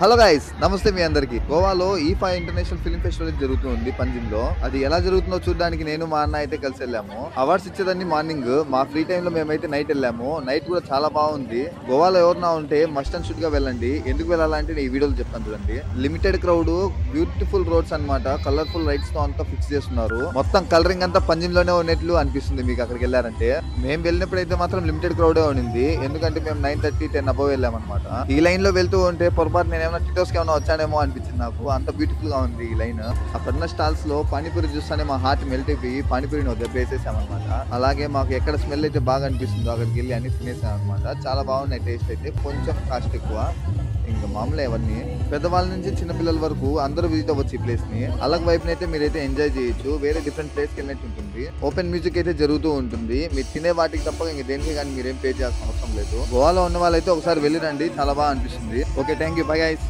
Hello guys, నమస్తే మీ అందరికి. గోవాలో ఈఫా ఇంటర్నేషనల్ ఫిల్మ్ ఫెస్టివల్ జరుగుతుంది పంజిమ్ లో. అది ఎలా జరుగుతుందో చూడడానికి నేను మా అన్న అయితే కలిసి వెళ్ళాము. అవార్డ్స్ ఇచ్చేదాన్ని మార్నింగ్, మా ఫ్రీ టైమ్ లో మేమైతే నైట్ వెళ్ళాము. నైట్ కూడా చాలా బాగుంది. గోవాలో ఎవరన్నా ఉంటే మస్ట్ అండ్ షుడ్ గా వెళ్ళండి. ఎందుకు వెళ్ళాలంటే నేను ఈ వీడియోలో చెప్తాను చూడండి. లిమిటెడ్ క్రౌడ్, బ్యూటిఫుల్ రోడ్స్ అన్నమాట. కలర్ఫుల్ లైట్స్ తో అంతా ఫిక్స్ చేస్తున్నారు. మొత్తం కలరింగ్ అంతా పంజిమ్ లోనే ఉన్నట్లు అనిపిస్తుంది మీకు అక్కడికి వెళ్ళారంటే. మేము వెళ్ళినప్పుడు అయితే మాత్రం లిమిటెడ్ క్రౌడే ఉండింది. ఎందుకంటే మేము 9:30, 10 అబౌవ్ వెళ్ళామన్నమాట. ఈ లైన్ లో వెళ్తూ ఉంటే పొరపాటు నేను టిటోస్ కి ఏమైనా వచ్చానేమో అనిపించింది నాకు. అంత బ్యూటిఫుల్ గా ఉంది ఈ లైన్. అక్కడున్న స్టాల్స్ లో పానీపూరి చూస్తానే మా హార్ట్ మెల్ట్ అయిపోయి పానీపూరిని దెబ్బ వేసేసామన్నమాట. అలాగే మాకు ఎక్కడ స్మెల్ అయితే బాగా అనిపిస్తుందో అక్కడికి వెళ్ళి అన్ని తినేసాం అనమాట. చాలా బాగున్నాయి టేస్ట్ అయితే. కొంచెం కాస్ట్ ఎక్కువ, ఇంకా మామూలు అవన్నీ. పెద్దవాళ్ళ నుంచి చిన్న పిల్లల వరకు అందరూ విజిట్ అవ్వచ్చు ఈ ప్లేస్ ని. అలాగ వైపు అయితే మీరైతే ఎంజాయ్ చేయొచ్చు. వేరే డిఫరెంట్ ప్లేస్ కి వెళ్ళినట్టు ఉంటుంది. ఓపెన్ మ్యూజిక్ అయితే జరుగుతూ ఉంటుంది. మీరు తినే వాటికి తప్ప ఇంకా దేనికి కానీ మీరేం పే చేయాల్సిన అవసరం లేదు. గోవాలో ఉన్న వాళ్ళైతే ఒకసారి వెళ్ళిరండి, చాలా బాగా అనిపిస్తుంది. Okay, thank you, bye guys.